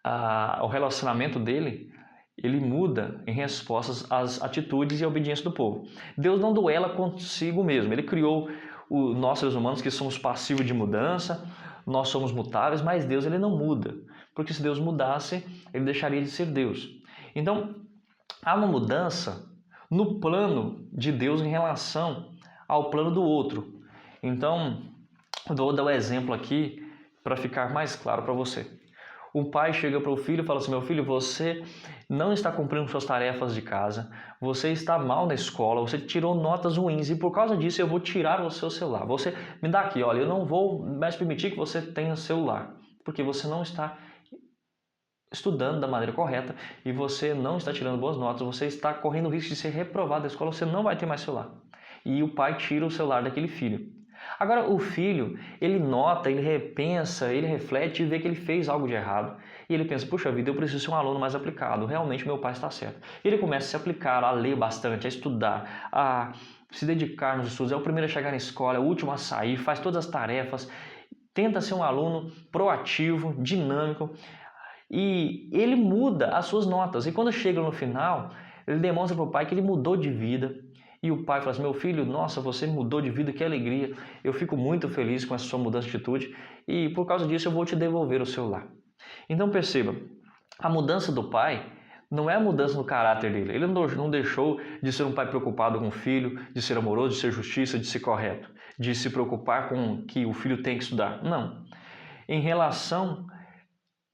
ao relacionamento dele, ele muda em respostas às atitudes e à obediência do povo. Deus não duela consigo mesmo. Ele criou nós, seres humanos, que somos passivos de mudança, nós somos mutáveis, mas Deus ele não muda, porque se Deus mudasse, ele deixaria de ser Deus. Então, há uma mudança no plano de Deus em relação ao plano do outro. Então, vou dar um exemplo aqui para ficar mais claro para você. O pai chega para o filho e fala assim: meu filho, você não está cumprindo suas tarefas de casa, você está mal na escola, você tirou notas ruins e por causa disso eu vou tirar o seu celular. Você me dá aqui, olha, eu não vou mais permitir que você tenha celular, porque você não está estudando da maneira correta e você não está tirando boas notas, você está correndo o risco de ser reprovado da escola, você não vai ter mais celular. E o pai tira o celular daquele filho. Agora o filho, ele nota, ele repensa, ele reflete e vê que ele fez algo de errado. E ele pensa, puxa vida, eu preciso ser um aluno mais aplicado, realmente meu pai está certo. Ele começa a se aplicar, a ler bastante, a estudar, a se dedicar nos estudos, é o primeiro a chegar na escola, é o último a sair, faz todas as tarefas, tenta ser um aluno proativo, dinâmico. E ele muda as suas notas. E quando chega no final, ele demonstra para o pai que ele mudou de vida. E o pai fala assim: meu filho, nossa, você mudou de vida, que alegria. Eu fico muito feliz com essa sua mudança de atitude. E por causa disso eu vou te devolver o celular. Então perceba, a mudança do pai não é a mudança no caráter dele. Ele não deixou de ser um pai preocupado com o filho, de ser amoroso, de ser justiça, de ser correto, de se preocupar com o que o filho tem que estudar. Não.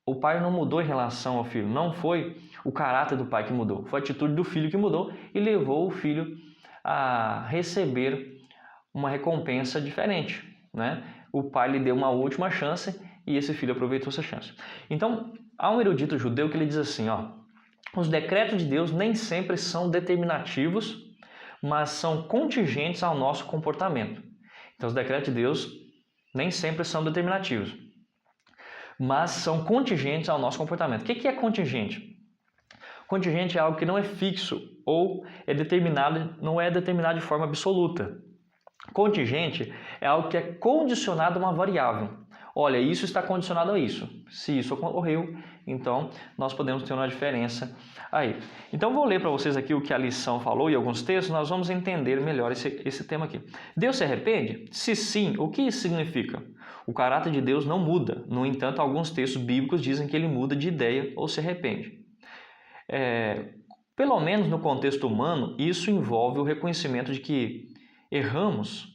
O pai não mudou em relação ao filho, não foi o caráter do pai que mudou, foi a atitude do filho que mudou e levou o filho a receber uma recompensa diferente, né? O pai lhe deu uma última chance e esse filho aproveitou essa chance. Então, há um erudito judeu que ele diz assim, os decretos de Deus nem sempre são determinativos, mas são contingentes ao nosso comportamento. Então, os decretos de Deus nem sempre são determinativos, mas são contingentes ao nosso comportamento. O que é contingente? Contingente é algo que não é fixo ou é determinado, não é determinado de forma absoluta. Contingente é algo que é condicionado a uma variável. Olha, isso está condicionado a isso. Se isso ocorreu, então nós podemos ter uma diferença aí. Então vou ler para vocês aqui o que a lição falou e alguns textos, nós vamos entender melhor esse tema aqui. Deus se arrepende? Se sim, o que isso significa? O caráter de Deus não muda. No entanto, alguns textos bíblicos dizem que ele muda de ideia ou se arrepende. Pelo menos no contexto humano, isso envolve o reconhecimento de que erramos.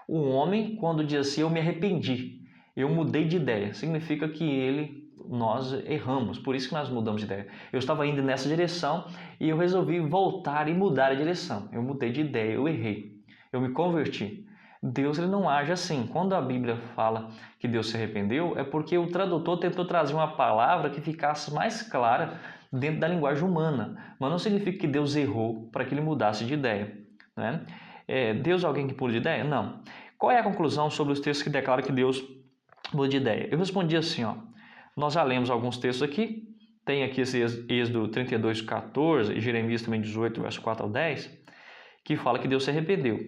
O homem, quando diz assim, eu me arrependi, eu mudei de ideia, significa que nós erramos, por isso que nós mudamos de ideia. Eu estava indo nessa direção e eu resolvi voltar e mudar a direção. Eu mudei de ideia, eu errei, eu me converti. Deus ele não age assim. Quando a Bíblia fala que Deus se arrependeu, é porque o tradutor tentou trazer uma palavra que ficasse mais clara dentro da linguagem humana. Mas não significa que Deus errou para que ele mudasse de ideia, né? Deus é alguém que muda de ideia? Não. Qual é a conclusão sobre os textos que declaram que Deus muda de ideia? Eu respondi assim, nós já lemos alguns textos aqui, tem aqui esse Êxodo 32, 14 e Jeremias também 18, verso 4 ao 10, que fala que Deus se arrependeu,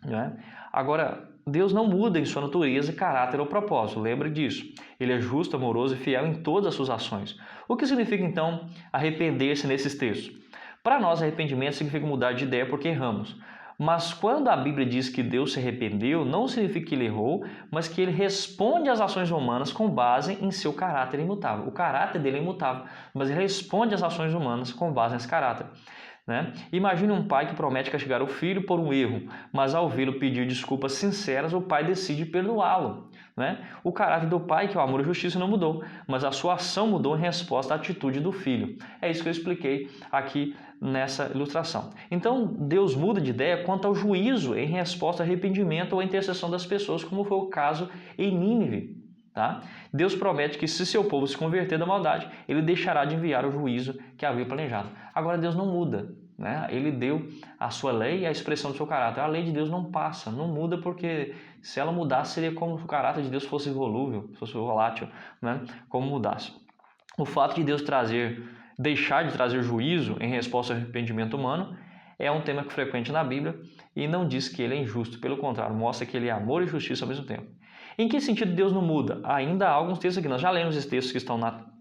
né? Agora, Deus não muda em sua natureza, caráter ou propósito, lembre disso. Ele é justo, amoroso e fiel em todas as suas ações. O que significa então arrepender-se nesses textos? Para nós, arrependimento significa mudar de ideia porque erramos. Mas quando a Bíblia diz que Deus se arrependeu, não significa que ele errou, mas que ele responde às ações humanas com base em seu caráter imutável. O caráter dele é imutável, mas ele responde às ações humanas com base nesse caráter, né? Imagine um pai que promete castigar o filho por um erro, mas ao vê-lo pedir desculpas sinceras, o pai decide perdoá-lo, né? O caráter do pai, que é o amor e a justiça, não mudou, mas a sua ação mudou em resposta à atitude do filho. É isso que eu expliquei aqui nessa ilustração. Então, Deus muda de ideia quanto ao juízo em resposta ao arrependimento ou à intercessão das pessoas, como foi o caso em Nínive. Tá? Deus promete que se seu povo se converter da maldade, ele deixará de enviar o juízo que havia planejado. Agora Deus não muda, né? Ele deu a sua lei e a expressão do seu caráter. A lei de Deus não passa, não muda, porque se ela mudasse seria como se o caráter de Deus fosse volúvel, fosse volátil, né? Como mudasse. O fato de Deus deixar de trazer juízo em resposta ao arrependimento humano é um tema frequente na Bíblia e não diz que ele é injusto, pelo contrário, mostra que ele é amor e justiça ao mesmo tempo. Em que sentido Deus não muda? Ainda há alguns textos aqui, nós já lemos esses textos que estão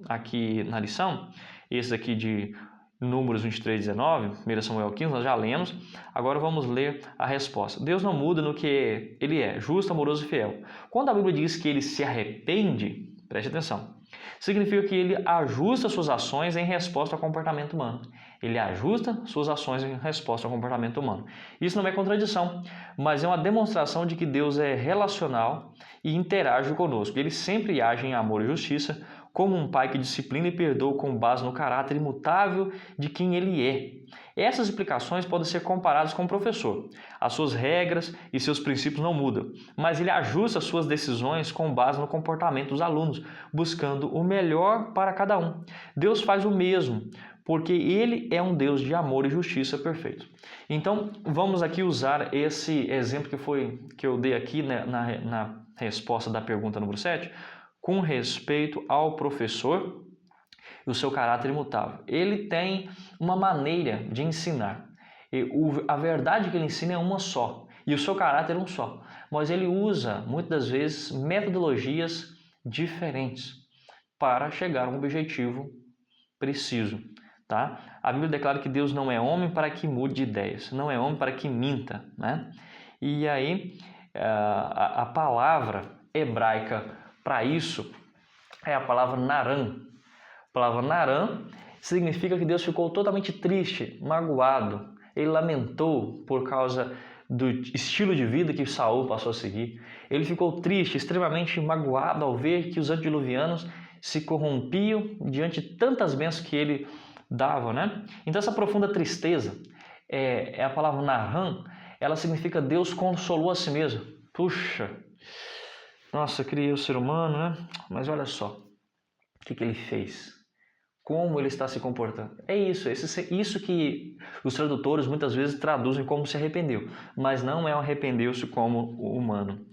aqui na lição, esse aqui de Números 23, 19, 1 Samuel 15, nós já lemos. Agora vamos ler a resposta. Deus não muda no que Ele é, justo, amoroso e fiel. Quando a Bíblia diz que Ele se arrepende, preste atenção, significa que Ele ajusta suas ações em resposta ao comportamento humano. Ele ajusta suas ações em resposta ao comportamento humano. Isso não é contradição, mas é uma demonstração de que Deus é relacional e interage conosco. Ele sempre age em amor e justiça, como um pai que disciplina e perdoa com base no caráter imutável de quem ele é. Essas explicações podem ser comparadas com o professor. As suas regras e seus princípios não mudam, mas ele ajusta suas decisões com base no comportamento dos alunos, buscando o melhor para cada um. Deus faz o mesmo, porque Ele é um Deus de amor e justiça perfeito. Então, vamos aqui usar esse exemplo que eu dei aqui, né, na resposta da pergunta número 7, com respeito ao professor e o seu caráter imutável. Ele tem uma maneira de ensinar. A verdade que ele ensina é uma só, e o seu caráter é um só. Mas ele usa, muitas das vezes, metodologias diferentes para chegar a um objetivo preciso. Tá? A Bíblia declara que Deus não é homem para que mude de ideias, não é homem para que minta. Né? E aí, a palavra hebraica para isso é a palavra naram. A palavra naram significa que Deus ficou totalmente triste, magoado. Ele lamentou por causa do estilo de vida que Saul passou a seguir. Ele ficou triste, extremamente magoado ao ver que os antediluvianos se corrompiam diante de tantas bênçãos que ele dava. Né? Então essa profunda tristeza, é a palavra naram, ela significa Deus consolou a si mesmo. Puxa, nossa, criei o ser humano, né? Mas olha só, o que ele fez? Como ele está se comportando? É isso que os tradutores muitas vezes traduzem como se arrependeu, mas não é um arrependeu-se como o humano,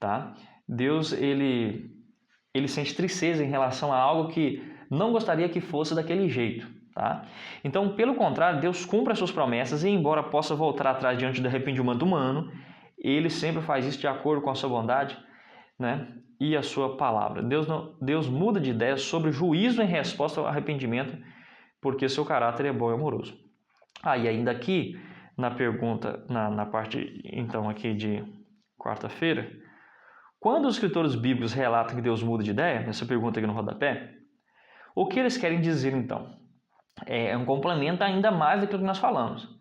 tá? Deus, ele sente tristeza em relação a algo que não gostaria que fosse daquele jeito, tá? Então, pelo contrário, Deus cumpre as suas promessas e, embora possa voltar atrás diante do arrependimento humano, ele sempre faz isso de acordo com a sua bondade, né? E a sua palavra. Deus muda de ideia sobre juízo em resposta ao arrependimento, porque seu caráter é bom e amoroso. E ainda aqui, na pergunta, na parte então aqui de quarta-feira, quando os escritores bíblicos relatam que Deus muda de ideia, nessa pergunta aqui no rodapé, o que eles querem dizer então? É um complemento ainda mais daquilo que nós falamos.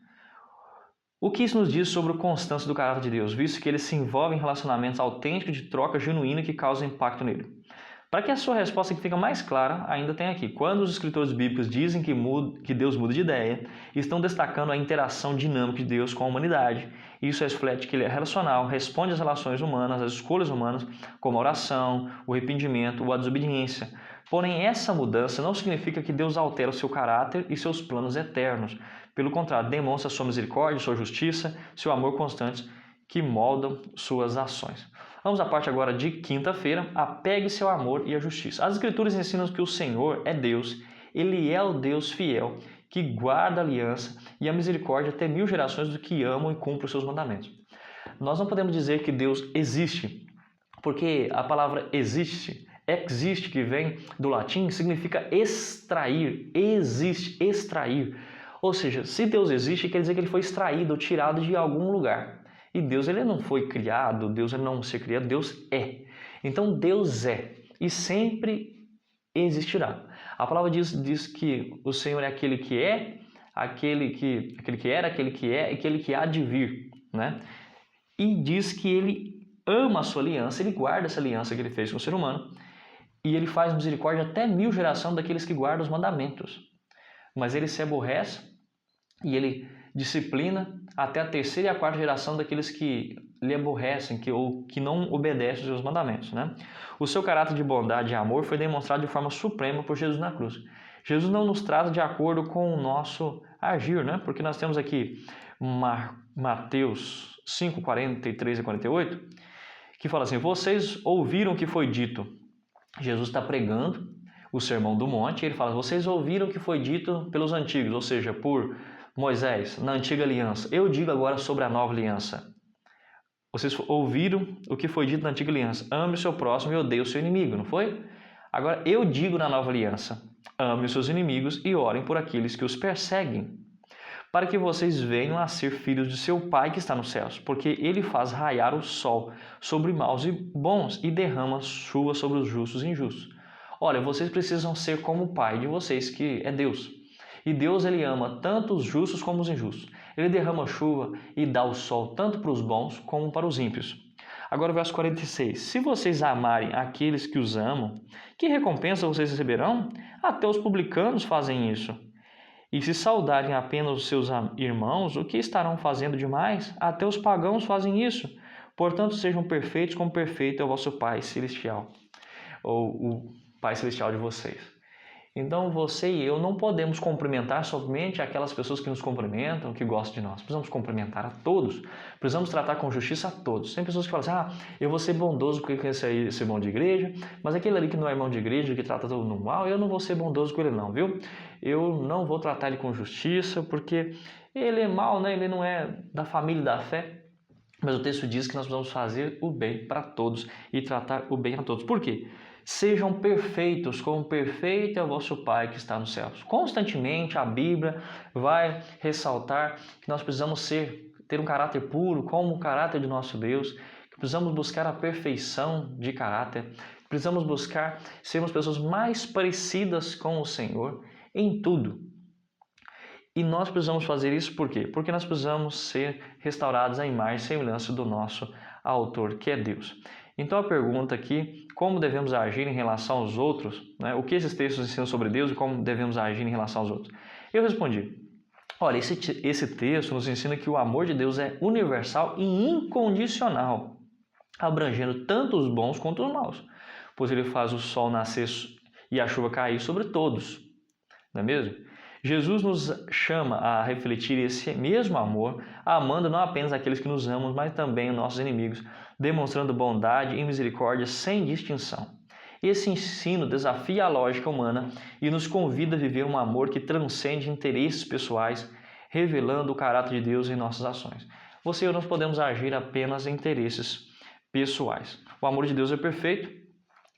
O que isso nos diz sobre a constância do caráter de Deus, visto que ele se envolve em relacionamentos autênticos de troca genuína que causam impacto nele? Para que a sua resposta fique mais clara, ainda tem aqui. Quando os escritores bíblicos dizem que Deus muda de ideia, estão destacando a interação dinâmica de Deus com a humanidade. Isso reflete que ele é relacional, responde às relações humanas, às escolhas humanas, como a oração, o arrependimento ou a desobediência. Porém, essa mudança não significa que Deus altera o seu caráter e seus planos eternos. Pelo contrário, demonstra sua misericórdia, sua justiça, seu amor constante que moldam suas ações. Vamos à parte agora de quinta-feira. Apegue-se ao amor e à justiça. As Escrituras ensinam que o Senhor é Deus. Ele é o Deus fiel que guarda a aliança e a misericórdia até 1000 gerações do que amam e cumprem os seus mandamentos. Nós não podemos dizer que Deus existe, porque a palavra existe, que vem do latim, significa extrair, extrair. Ou seja, se Deus existe, quer dizer que ele foi extraído ou tirado de algum lugar. E Deus ele não foi criado, Deus ele não se criado, Deus é. Então Deus é e sempre existirá. A palavra diz que o Senhor é aquele que é, aquele que era, aquele que é e aquele que há de vir. Né? E diz que ele ama a sua aliança, ele guarda essa aliança que ele fez com o ser humano e ele faz misericórdia até 1000 gerações daqueles que guardam os mandamentos. Mas ele se aborrece e ele disciplina até a 3ª e a 4ª geração daqueles que lhe aborrecem, que não obedecem os seus mandamentos. Né? O seu caráter de bondade e amor foi demonstrado de forma suprema por Jesus na cruz. Jesus não nos trata de acordo com o nosso agir, né? Porque nós temos aqui Mateus 5, 43 e 48, que fala assim: vocês ouviram o que foi dito. Jesus está pregando o Sermão do Monte, e ele fala: vocês ouviram o que foi dito pelos antigos, ou seja, por Moisés, na antiga aliança. Eu digo agora sobre a nova aliança. Vocês ouviram o que foi dito na antiga aliança: ame o seu próximo e odeie o seu inimigo, não foi? Agora eu digo na nova aliança: amem os seus inimigos e orem por aqueles que os perseguem, para que vocês venham a ser filhos de seu Pai que está nos céus, porque Ele faz raiar o sol sobre maus e bons e derrama chuva sobre os justos e injustos. Olha, vocês precisam ser como o Pai de vocês, que é Deus. E Deus, Ele ama tanto os justos como os injustos. Ele derrama chuva e dá o sol tanto para os bons como para os ímpios. Agora o verso 46. Se vocês amarem aqueles que os amam, que recompensa vocês receberão? Até os publicanos fazem isso. E se saudarem apenas os seus irmãos, o que estarão fazendo demais? Até os pagãos fazem isso. Portanto, sejam perfeitos como perfeito é o vosso Pai Celestial, ou o Pai Celestial de vocês. Então, você e eu não podemos cumprimentar somente aquelas pessoas que nos cumprimentam, que gostam de nós. Precisamos cumprimentar a todos. Precisamos tratar com justiça a todos. Tem pessoas que falam assim, eu vou ser bondoso porque esse aí é irmão de igreja, mas aquele ali que não é irmão de igreja, que trata todo mundo mal, eu não vou ser bondoso com ele não, viu? Eu não vou tratar ele com justiça porque ele é mau, né? Ele não é da família da fé. Mas o texto diz que nós precisamos fazer o bem para todos e tratar o bem a todos. Por quê? Sejam perfeitos, como perfeito é o vosso Pai que está nos céus. Constantemente a Bíblia vai ressaltar que nós precisamos ter um caráter puro, como o caráter de nosso Deus, que precisamos buscar a perfeição de caráter, precisamos buscar sermos pessoas mais parecidas com o Senhor em tudo. E nós precisamos fazer isso por quê? Porque nós precisamos ser restaurados à imagem e semelhança do nosso autor, que é Deus. Então a pergunta aqui, como devemos agir em relação aos outros, né? O que esses textos ensinam sobre Deus e como devemos agir em relação aos outros? Eu respondi, olha, esse texto nos ensina que o amor de Deus é universal e incondicional, abrangendo tanto os bons quanto os maus, pois ele faz o sol nascer e a chuva cair sobre todos, não é mesmo? Jesus nos chama a refletir esse mesmo amor, amando não apenas aqueles que nos amam, mas também os nossos inimigos, demonstrando bondade e misericórdia sem distinção. Esse ensino desafia a lógica humana e nos convida a viver um amor que transcende interesses pessoais, revelando o caráter de Deus em nossas ações. Você e eu não podemos agir apenas em interesses pessoais. O amor de Deus é perfeito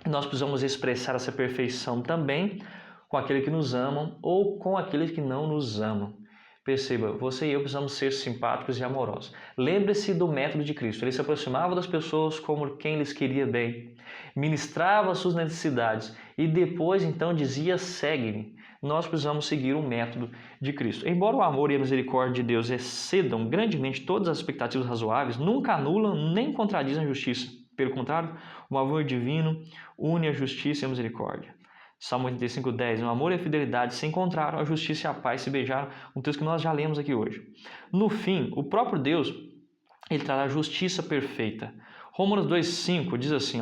e nós precisamos expressar essa perfeição também com aqueles que nos amam ou com aqueles que não nos amam. Perceba, você e eu precisamos ser simpáticos e amorosos. Lembre-se do método de Cristo. Ele se aproximava das pessoas como quem lhes queria bem, ministrava as suas necessidades e depois então dizia, segue-me. Nós precisamos seguir o método de Cristo. Embora o amor e a misericórdia de Deus excedam grandemente todas as expectativas razoáveis, nunca anulam nem contradizem a justiça. Pelo contrário, o amor divino une a justiça e a misericórdia. Salmo 85:10, o amor e a fidelidade se encontraram, a justiça e a paz se beijaram, um texto que nós já lemos aqui hoje. No fim, o próprio Deus, ele trará justiça perfeita. Romanos 2:5 diz assim,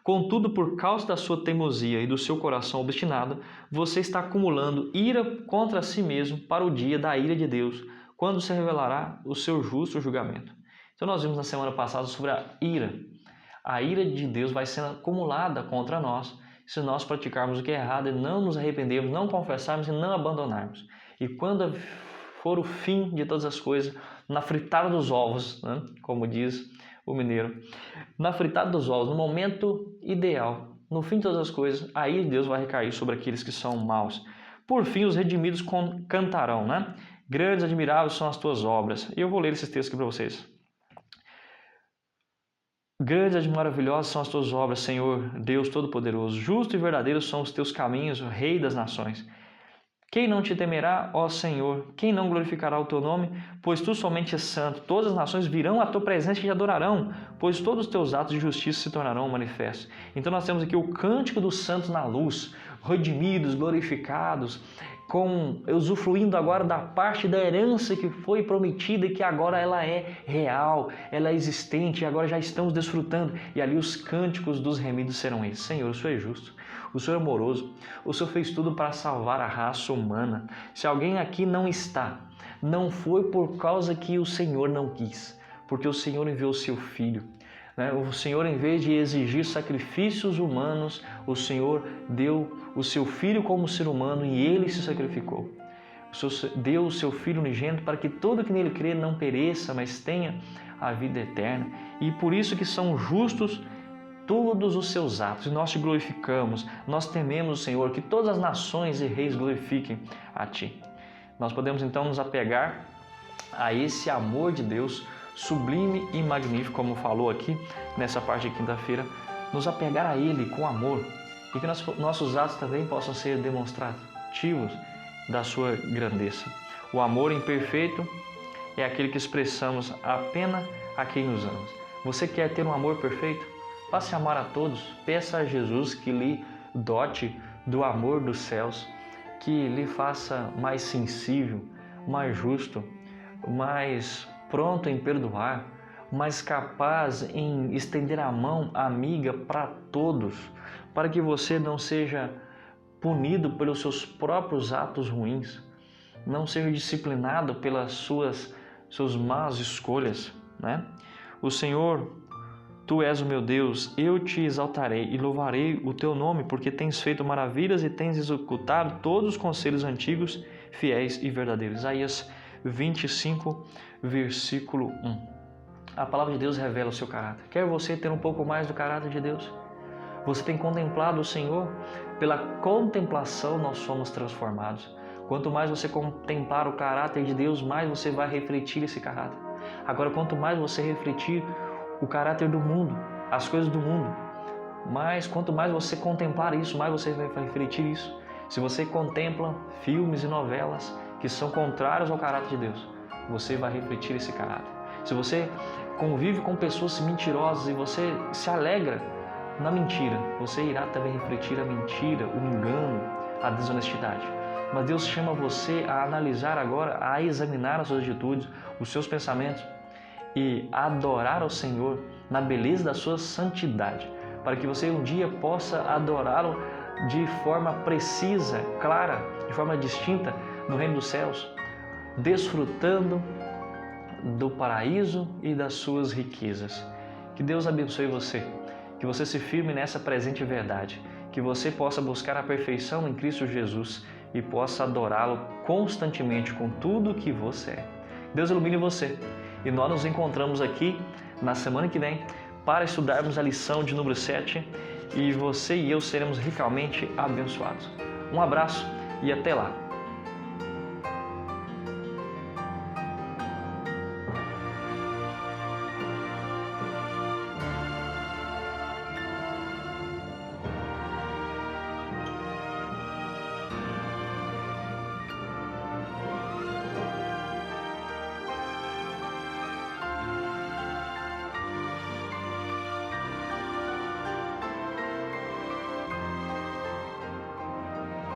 contudo, por causa da sua teimosia e do seu coração obstinado, você está acumulando ira contra si mesmo para o dia da ira de Deus, quando se revelará o seu justo julgamento. Então nós vimos na semana passada sobre a ira. A ira de Deus vai sendo acumulada contra nós, se nós praticarmos o que é errado e não nos arrependermos, não confessarmos e não abandonarmos. E quando for o fim de todas as coisas, na fritada dos ovos, né? Como diz o mineiro, na fritada dos ovos, no momento ideal, no fim de todas as coisas, aí Deus vai recair sobre aqueles que são maus. Por fim, os redimidos cantarão, né? Grandes e admiráveis são as tuas obras. E eu vou ler esses textos aqui para vocês. Grandes e maravilhosas são as tuas obras, Senhor, Deus Todo-Poderoso. Justo e verdadeiro são os teus caminhos, Rei das nações. Quem não te temerá, ó Senhor? Quem não glorificará o teu nome? Pois tu somente és santo. Todas as nações virão à tua presença e te adorarão, pois todos os teus atos de justiça se tornarão manifestos. Então nós temos aqui o cântico dos santos na luz, redimidos, glorificados, usufruindo agora da parte da herança que foi prometida e que agora ela é real, ela é existente, e agora já estamos desfrutando. E ali os cânticos dos remidos serão esses. Senhor, o Senhor é justo, o Senhor é amoroso, o Senhor fez tudo para salvar a raça humana. Se alguém aqui não está, não foi por causa que o Senhor não quis, porque o Senhor enviou o seu Filho. O Senhor, em vez de exigir sacrifícios humanos, o Senhor deu o seu Filho como ser humano e Ele se sacrificou. Deu o seu Filho unigênito para que todo que nele crê não pereça, mas tenha a vida eterna. E por isso que são justos todos os seus atos, e nós te glorificamos, nós tememos, Senhor, que todas as nações e reis glorifiquem a Ti. Nós podemos então nos apegar a esse amor de Deus sublime e magnífico, como falou aqui nessa parte de quinta-feira, nos apegar a Ele com amor e que nossos atos também possam ser demonstrativos da sua grandeza. O amor imperfeito é aquele que expressamos apenas a quem nos ama. Você quer ter um amor perfeito? Passe a amar a todos. Peça a Jesus que lhe dote do amor dos céus, que lhe faça mais sensível, mais justo, mais pronto em perdoar, mais capaz em estender a mão amiga para todos, para que você não seja punido pelos seus próprios atos ruins, não seja disciplinado pelas suas más escolhas, né? O Senhor, Tu és o meu Deus, eu te exaltarei e louvarei o Teu nome, porque tens feito maravilhas e tens executado todos os conselhos antigos, fiéis e verdadeiros. Isaías 25, versículo 1. A palavra de Deus revela o seu caráter. Quer você ter um pouco mais do caráter de Deus? Você tem contemplado o Senhor? Pela contemplação nós somos transformados. Quanto mais você contemplar o caráter de Deus, mais você vai refletir esse caráter. Agora, quanto mais você refletir o caráter do mundo, as coisas do mundo, quanto mais você contemplar isso, mais você vai refletir isso. Se você contempla filmes e novelas que são contrários ao caráter de Deus, você vai refletir esse caráter. Se você convive com pessoas mentirosas e você se alegra na mentira, você irá também refletir a mentira, o engano, a desonestidade. Mas Deus chama você a analisar agora, a examinar as suas atitudes, os seus pensamentos e adorar ao Senhor na beleza da sua santidade, para que você um dia possa adorá-lo de forma precisa, clara, de forma distinta no reino dos céus, desfrutando do paraíso e das suas riquezas. Que Deus abençoe você, que você se firme nessa presente verdade, que você possa buscar a perfeição em Cristo Jesus e possa adorá-lo constantemente com tudo o que você é. Deus ilumine você e nós nos encontramos aqui na semana que vem para estudarmos a lição de número 7 e você e eu seremos ricamente abençoados. Um abraço e até lá!